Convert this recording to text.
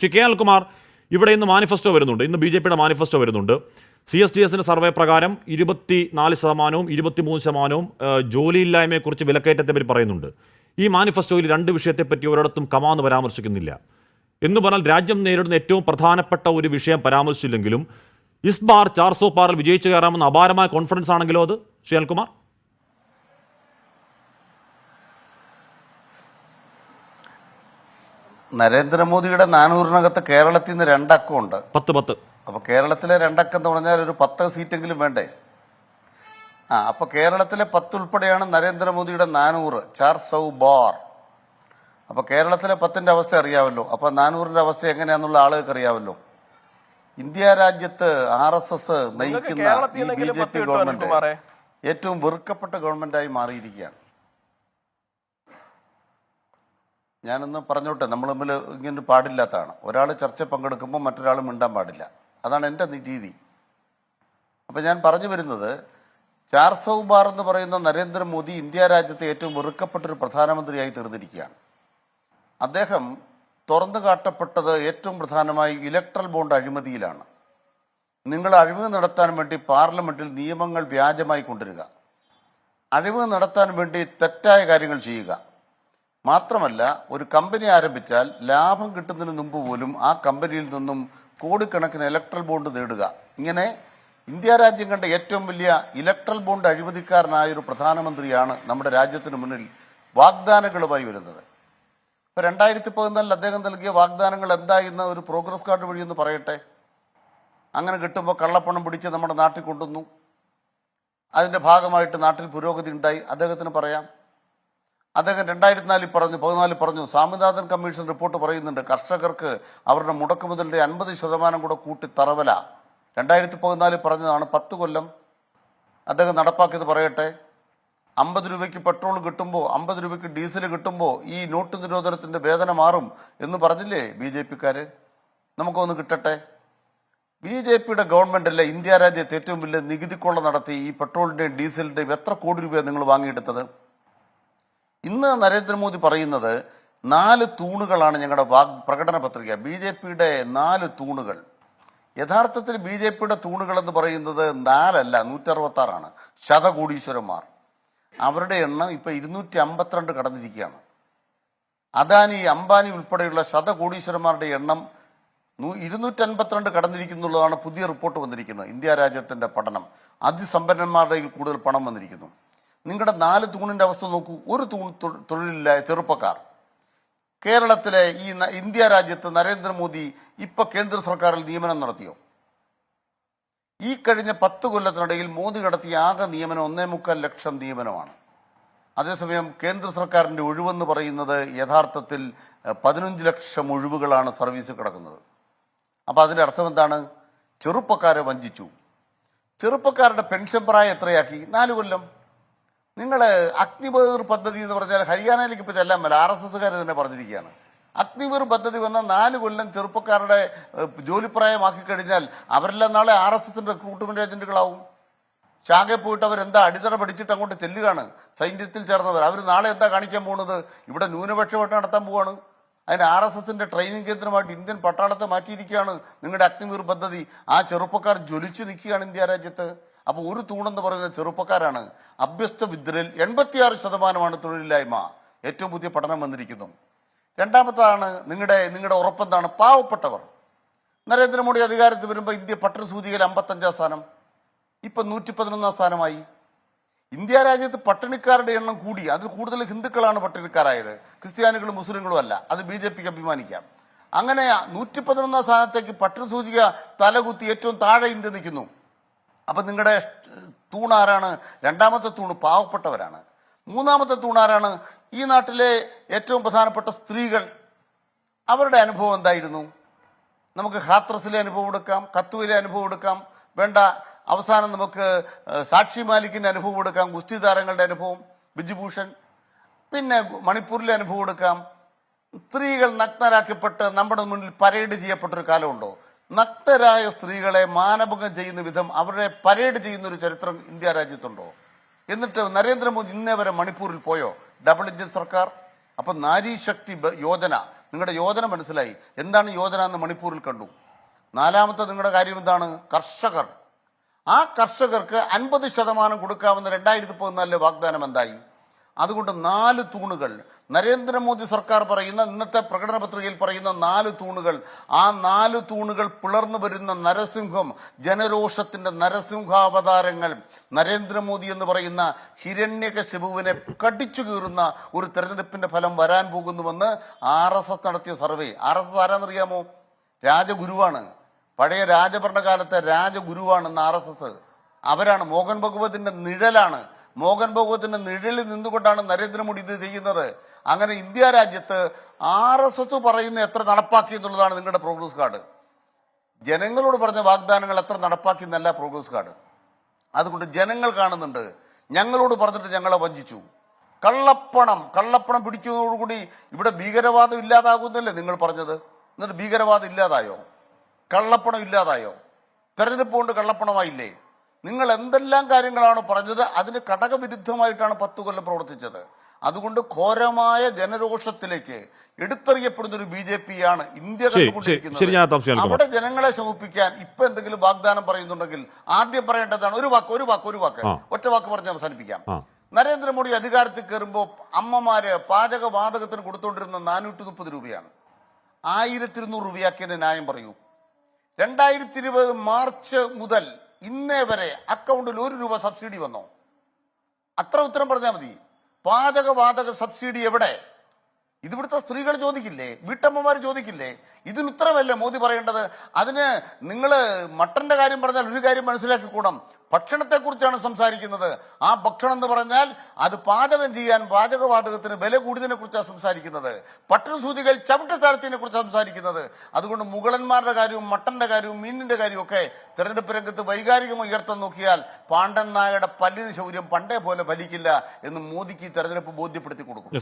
Shri K Anilkumar, ഇവിടെ ഇന്ന് manifesto വരുന്നുണ്ട്, ഇന്ന് BJP-യുടെ മാനിഫെസ്റ്റോ വരുന്നുണ്ട്. CSDS സർവേ പ്രകാരം 24%, 23% ജോലിയില്ലായ്മയെക്കുറിച്ച് വിലക്കയറ്റത്തെപ്പറ്റി പറയുന്നുണ്ട്. ഈ മാനിഫെസ്റ്റോയിൽ രണ്ട് വിഷയത്തെപ്പറ്റി ഒരിടത്തും കമാന്ന് പരാമർശിക്കുന്നില്ല. എന്ന് പറഞ്ഞാൽ രാജ്യം നേരിടുന്ന ഏറ്റവും പ്രധാനപ്പെട്ട ഒരു വിഷയം പരാമർശിച്ചില്ലെങ്കിലും ഇസ് ബാർ 400 പാറിൽ വിജയിച്ചു കയറാമെന്ന അപാരമായ കോൺഫിഡൻസ് ആണെങ്കിലോ അത് ശ്രീ അനിൽകുമാർ? നരേന്ദ്രമോദിയുടെ 400-നകത്ത് കേരളത്തിൽ നിന്ന് 2 അക്കമുണ്ട്. 10. അപ്പൊ കേരളത്തിലെ 2 അക്കം എന്ന് പറഞ്ഞാൽ ഒരു 10 സീറ്റെങ്കിലും വേണ്ടേ? അപ്പൊ കേരളത്തിലെ 10 ഉൾപ്പെടെയാണ് നരേന്ദ്രമോദിയുടെ 400, 400 ബാർ. അപ്പൊ കേരളത്തിലെ 10ന്റെ അവസ്ഥ അറിയാമല്ലോ. അപ്പൊ 400ന്റെ അവസ്ഥ എങ്ങനെയാന്നുള്ള ആളുകൾക്ക് അറിയാമല്ലോ. ഇന്ത്യ രാജ്യത്ത് RSS നയിക്കുന്ന ഈ BJP ഗവൺമെന്റ് ഏറ്റവും വെറുക്കപ്പെട്ട ഗവൺമെന്റായി മാറിയിരിക്കുകയാണ്. ഞാനൊന്ന് പറഞ്ഞോട്ടെ, നമ്മൾ തമ്മിൽ ഇങ്ങനെ പാടില്ലാത്തതാണ്. ഒരാൾ ചർച്ച പങ്കെടുക്കുമ്പോൾ മറ്റൊരാൾ മിണ്ടാൻ പാടില്ല. അതാണ് എൻ്റെ രീതി. അപ്പം ഞാൻ പറഞ്ഞു വരുന്നത്, 400 ബാർ എന്ന് പറയുന്ന നരേന്ദ്രമോദി ഇന്ത്യ രാജ്യത്തെ ഏറ്റവും വെറുക്കപ്പെട്ടൊരു പ്രധാനമന്ത്രിയായി തീർന്നിരിക്കുകയാണ്. അദ്ദേഹം തുറന്നു കാട്ടപ്പെട്ടത് ഏറ്റവും പ്രധാനമായി ഇലക്ട്രൽ ബോണ്ട് അഴിമതിയിലാണ്. നിങ്ങൾ അഴിമതി നടത്താൻ വേണ്ടി പാർലമെന്റിൽ നിയമങ്ങൾ വ്യാജമായി കൊണ്ടുവരിക, അഴിമതി നടത്താൻ വേണ്ടി തെറ്റായ കാര്യങ്ങൾ ചെയ്യുക. മാത്രമല്ല, ഒരു കമ്പനി ആരംഭിച്ചാൽ ലാഭം കിട്ടുന്നതിന് മുമ്പ് പോലും ആ കമ്പനിയിൽ നിന്നും കോടിക്കണക്കിന് ഇലക്ട്രൽ ബോണ്ട് നേടുക. ഇങ്ങനെ ഇന്ത്യ രാജ്യം കണ്ട ഏറ്റവും വലിയ ഇലക്ട്രൽ ബോണ്ട് അഴിമതിക്കാരനായ ഒരു പ്രധാനമന്ത്രിയാണ് നമ്മുടെ രാജ്യത്തിന് മുന്നിൽ വാഗ്ദാനങ്ങളുമായി വരുന്നത്. ഇപ്പൊ 2014 അദ്ദേഹം നൽകിയ വാഗ്ദാനങ്ങൾ എന്തായിരുന്ന ഒരു പ്രോഗ്രസ് കാർഡ് വഴി എന്ന് പറയട്ടെ. അങ്ങനെ കിട്ടുമ്പോൾ കള്ളപ്പണം പിടിച്ച് നമ്മുടെ നാട്ടിൽ കൊണ്ടുവന്നു. അതിന്റെ ഭാഗമായിട്ട് നാട്ടിൽ പുരോഗതി ഉണ്ടായി, അദ്ദേഹത്തിന് പറയാം. അദ്ദേഹം 2014 പറഞ്ഞു, സ്വാമിനാഥൻ കമ്മീഷൻ റിപ്പോർട്ട് പറയുന്നുണ്ട് കർഷകർക്ക് അവരുടെ മുടക്കുമുതലിന്റെ 50% കൂടെ കൂട്ടി തറവല. 2014 പറഞ്ഞതാണ്. 10 കൊല്ലം അദ്ദേഹം നടപ്പാക്കിയത് പറയട്ടെ. 50 രൂപയ്ക്ക് പെട്രോൾ കിട്ടുമ്പോൾ, 50 രൂപയ്ക്ക് ഡീസൽ കിട്ടുമ്പോൾ ഈ നോട്ട് നിരോധനത്തിന്റെ വേദന മാറും എന്ന് പറഞ്ഞില്ലേ BJP-ക്കാര്? നമുക്കൊന്ന് കിട്ടട്ടെ. BJP-യുടെ ഗവൺമെന്റ് അല്ലേ ഇന്ത്യ രാജ്യത്ത് ഏറ്റവും വലിയ നികുതിക്കൊള്ള നടത്തി ഈ പെട്രോളിന്റെയും ഡീസലിന്റെയും എത്ര കോടി രൂപയാണ് നിങ്ങൾ വാങ്ങിയെടുത്തത്? ഇന്ന് നരേന്ദ്രമോദി പറയുന്നത് 4 തൂണുകളാണ് ഞങ്ങളുടെ പ്രകടന പത്രിക. BJP-യുടെ 4 തൂണുകൾ. യഥാർത്ഥത്തിൽ BJP-യുടെ തൂണുകൾ എന്ന് പറയുന്നത് 4 അല്ല, 166 ശതകോടീശ്വരന്മാർ. അവരുടെ എണ്ണം ഇപ്പൊ 252 കടന്നിരിക്കുകയാണ്. അദാനി, അംബാനി ഉൾപ്പെടെയുള്ള ശതകോടീശ്വരന്മാരുടെ എണ്ണം 252 കടന്നിരിക്കുന്നുള്ളതാണ് പുതിയ റിപ്പോർട്ട് വന്നിരിക്കുന്നത്. ഇന്ത്യ രാജ്യത്തിന്റെ പഠനം. അതിസമ്പന്നന്മാരുടെ കൂടുതൽ പണം വന്നിരിക്കുന്നു. നിങ്ങളുടെ 4 തൂണിന്റെ അവസ്ഥ നോക്കൂ. ഒരു തൂൺ തൊഴിലില്ലായ ചെറുപ്പക്കാർ. കേരളത്തിലെ ഈ ഇന്ത്യ രാജ്യത്ത് നരേന്ദ്രമോദി ഇപ്പൊ കേന്ദ്ര സർക്കാരിൽ നിയമനം നടത്തിയോ? ഈ കഴിഞ്ഞ 10 കൊല്ലത്തിനിടയിൽ മോദി നടത്തിയ ആകെ നിയമനം 1.25 ലക്ഷം നിയമനമാണ്. അതേസമയം കേന്ദ്ര സർക്കാരിന്റെ ഒഴിവെന്ന് പറയുന്നത് യഥാർത്ഥത്തിൽ 15 ലക്ഷം ഒഴിവുകളാണ് സർവീസിൽ കിടക്കുന്നത്. അപ്പൊ അതിന്റെ അർത്ഥം എന്താണ്? ചെറുപ്പക്കാരെ വഞ്ചിച്ചു. ചെറുപ്പക്കാരുടെ പെൻഷൻ പ്രായം എത്രയാക്കി? 4 കൊല്ലം. നിങ്ങൾ അഗ്നിപഥ് പദ്ധതി എന്ന് പറഞ്ഞാൽ ഹരിയാനയിലേക്ക് ഇപ്പോൾ ചെല്ലാൻ പറ്റില്ല. RSSകാർ തന്നെ പറഞ്ഞിരിക്കുകയാണ്. അഗ്നിപഥ് പദ്ധതി വന്ന 4 കൊല്ലം ചെറുപ്പക്കാരുടെ ജോലിപ്രായമാക്കി കഴിഞ്ഞാൽ അവരെല്ലാം നാളെ RSSന്റെ റിക്രൂട്ട്മെന്റ് ഏജന്റുകളാവും. ശാഖയിൽ പോയിട്ട് അവരെന്താ അടിത്തറ പഠിച്ചിട്ട് അങ്ങോട്ട് ചെല്ലുകയാണ്. സൈന്യത്തിൽ ചേർന്നവർ അവർ നാളെ എന്താ കാണിക്കാൻ പോകുന്നത്? ഇവിടെ ന്യൂനപക്ഷമായിട്ട് നടത്താൻ പോവാണ്. അതിന് RSSന്റെ ട്രെയിനിങ് കേന്ദ്രമായിട്ട് ഇന്ത്യൻ പട്ടാളത്തെ മാറ്റിയിരിക്കുകയാണ് നിങ്ങളുടെ അഗ്നിപഥ് പദ്ധതി. ആ ചെറുപ്പക്കാർ ജ്വലിച്ചു നിൽക്കുകയാണ് ഇന്ത്യ രാജ്യത്ത്. അപ്പോൾ ഒരു തൂണെന്ന് പറയുന്നത് ചെറുപ്പക്കാരാണ്. അഭ്യസ്ത വിദ്യരിൽ 86% തൊഴിലില്ലായ്മ. ഏറ്റവും പുതിയ പഠനം വന്നിരിക്കുന്നു. രണ്ടാമതാണ് നിങ്ങളുടെ ഉറപ്പെന്താണ്? പാവപ്പെട്ടവർ. നരേന്ദ്രമോദി അധികാരത്തിൽ വരുമ്പോൾ ഇന്ത്യ പട്ടിണി സൂചികയിൽ 55 സ്ഥാനം, ഇപ്പൊ 111 സ്ഥാനമായി. ഇന്ത്യ രാജ്യത്ത് പട്ടിണിക്കാരുടെ എണ്ണം കൂടി. അതിൽ കൂടുതൽ ഹിന്ദുക്കളാണ് പട്ടിണിക്കാരായത്, ക്രിസ്ത്യാനികളും മുസ്ലിങ്ങളും അല്ല. അത് BJP-ക്ക് അഭിമാനിക്കാം. അങ്ങനെ 111 സ്ഥാനത്തേക്ക് പട്ടിണി സൂചിക തലകുത്തി ഏറ്റവും താഴെ ഇന്ത്യ നിൽക്കുന്നു. അപ്പൊ നിങ്ങളുടെ തൂണാരാണ്? രണ്ടാമത്തെ തൂണ് പാവപ്പെട്ടവരാണ്. മൂന്നാമത്തെ തൂണാരാണ്? ഈ നാട്ടിലെ ഏറ്റവും പ്രധാനപ്പെട്ട സ്ത്രീകൾ. അവരുടെ അനുഭവം എന്തായിരുന്നു? നമുക്ക് ഹാത്രസിലെ അനുഭവം എടുക്കാം, കത്തുവിലെ അനുഭവം എടുക്കാം, വേണ്ട അവസാനം നമുക്ക് സാക്ഷി മാലിക്കിന്റെ അനുഭവം എടുക്കാം, ഗുസ്തി താരങ്ങളുടെ അനുഭവം, ബിജുഭൂഷൺ. പിന്നെ മണിപ്പൂരിലെ അനുഭവം എടുക്കാം. സ്ത്രീകൾ നഗ്നരാക്കപ്പെട്ട് നമ്മുടെ മുന്നിൽ പരേഡ് ചെയ്യപ്പെട്ടൊരു കാലമുണ്ടോ? നഗ്നരായ സ്ത്രീകളെ മാനഭംഗം ചെയ്യുന്ന വിധം അവരെ പരേഡ് ചെയ്യുന്ന ഒരു ചരിത്രം ഇന്ത്യ രാജ്യത്തുണ്ടോ? എന്നിട്ട് നരേന്ദ്രമോദി ഇന്നേ വരെ മണിപ്പൂരിൽ പോയോ? ഡബിൾ എഞ്ചിൻ സർക്കാർ. അപ്പൊ നാരീശക്തി യോജന നിങ്ങളുടെ യോജന മനസ്സിലായി. എന്താണ് യോജന എന്ന് മണിപ്പൂരിൽ കണ്ടു. നാലാമത്തെ നിങ്ങളുടെ കാര്യം എന്താണ്? കർഷകർ. ആ കർഷകർക്ക് 50% കൊടുക്കാമെന്ന് 2014 വാഗ്ദാനം എന്തായി? അതുകൊണ്ട് 4 തൂണുകൾ നരേന്ദ്രമോദി സർക്കാർ പറയുന്ന, ഇന്നത്തെ പ്രകടന പത്രികയിൽ പറയുന്ന 4 തൂണുകൾ, ആ 4 തൂണുകൾ പിളർന്നു വരുന്ന നരസിംഹം, ജനരോഷത്തിന്റെ നരസിംഹാവതാരങ്ങൾ, നരേന്ദ്രമോദി എന്ന് പറയുന്ന ഹിരണ്യകശിപുവിനെ കടിച്ചു കീറുന്ന ഒരു തെരഞ്ഞെടുപ്പിന്റെ ഫലം വരാൻ പോകുന്നുവെന്ന് RSS നടത്തിയ സർവേ. RSS ആരാന്നറിയാമോ? രാജഗുരുവാണ്. പഴയ രാജഭരണകാലത്തെ രാജഗുരുവാണെന്ന് RSS. അവരാണ് മോഹൻ ഭഗവതിന്റെ നിഴലാണ്. മോഹൻ ഭഗവതിന്റെ നിഴലിൽ നിന്നുകൊണ്ടാണ് നരേന്ദ്രമോദി ഇത് ചെയ്യുന്നത്. അങ്ങനെ ഇന്ത്യ രാജ്യത്ത് RSS പറയുന്ന എത്ര നടപ്പാക്കി എന്നുള്ളതാണ് നിങ്ങളുടെ പ്രോഗ്രസ് കാർഡ്. ജനങ്ങളോട് പറഞ്ഞ വാഗ്ദാനങ്ങൾ എത്ര നടപ്പാക്കി എന്നല്ല പ്രോഗ്രസ് കാർഡ്. അതുകൊണ്ട് ജനങ്ങൾ കാണുന്നുണ്ട്, ഞങ്ങളോട് പറഞ്ഞിട്ട് ഞങ്ങളെ വഞ്ചിച്ചു. കള്ളപ്പണം പിടിക്കുന്നതോടുകൂടി ഇവിടെ ഭീകരവാദം ഇല്ലാതാകുന്നല്ലേ നിങ്ങൾ പറഞ്ഞത്? എന്നിട്ട് ഭീകരവാദം ഇല്ലാതായോ? കള്ളപ്പണം ഇല്ലാതായോ? തെരഞ്ഞെടുപ്പ് കൊണ്ട് കള്ളപ്പണമായില്ലേ? നിങ്ങൾ എന്തെല്ലാം കാര്യങ്ങളാണ് പറഞ്ഞത് അതിന് ഘടകവിരുദ്ധമായിട്ടാണ് 10 കൊല്ലം പ്രവർത്തിച്ചത്. അതുകൊണ്ട് ഘോരമായ ജനരോഷത്തിലേക്ക് എടുത്തെറിയപ്പെടുന്ന ഒരു BJP ആണ് ഇന്ത്യ കണ്ടുകൊണ്ടിരിക്കുന്നത്. അവിടെ ജനങ്ങളെ ശമിപ്പിക്കാൻ ഇപ്പൊ എന്തെങ്കിലും വാഗ്ദാനം പറയുന്നുണ്ടെങ്കിൽ ആദ്യം പറയേണ്ടതാണ് ഒരു വാക്ക് ഒറ്റ വാക്ക് പറഞ്ഞ് അവസാനിപ്പിക്കാം. നരേന്ദ്രമോദി അധികാരത്തിൽ കയറുമ്പോൾ അമ്മമാര് പാചകവാതകത്തിന് കൊടുത്തുകൊണ്ടിരുന്ന 430 രൂപയാണ്. 1200 രൂപയാക്കിയതിന്റെ ന്യായം പറയൂ. 2020 മാർച്ച് മുതൽ ഇന്നേ വരെ അക്കൗണ്ടിൽ 1 രൂപ സബ്സിഡി വന്നോ? അത്ര ഉത്തരം പറഞ്ഞാൽ മതി. പാചകവാതക സബ്സിഡി എവിടെ? ഇതിവിടുത്തെ സ്ത്രീകൾ ചോദിക്കില്ലേ? വീട്ടമ്മമാർ ചോദിക്കില്ലേ? ഇതിന് ഉത്തരവല്ലേ മോദി പറയേണ്ടത്? അതിന് നിങ്ങൾ മട്ടന്റെ കാര്യം പറഞ്ഞാൽ ഒരു കാര്യം മനസ്സിലാക്കിക്കൂടാം. ഭക്ഷണത്തെക്കുറിച്ചാണ് സംസാരിക്കുന്നത്. ആ ഭക്ഷണം എന്ന് പറഞ്ഞാൽ അത് പാചകം ചെയ്യാൻ പാചകവാതകത്തിന് വില കൂടിയതിനെ കുറിച്ചാണ് സംസാരിക്കുന്നത്. പട്ടണസൂചികൾ ചവിട്ട് താഴ്ത്തിനെ കുറിച്ചാണ് സംസാരിക്കുന്നത്. അതുകൊണ്ട് മുഗളന്മാരുടെ കാര്യവും മട്ടന്റെ കാര്യവും മീനിന്റെ കാര്യവും ഒക്കെ തെരഞ്ഞെടുപ്പ് രംഗത്ത് വൈകാരികമായി ഉയർത്താൻ നോക്കിയാൽ പാണ്ഡൻ നായയുടെ പല്ലിന് ശൗര്യം പണ്ടേ പോലെ ഫലിക്കില്ല എന്ന് മോദിക്ക് തെരഞ്ഞെടുപ്പ് ബോധ്യപ്പെടുത്തി കൊടുക്കും.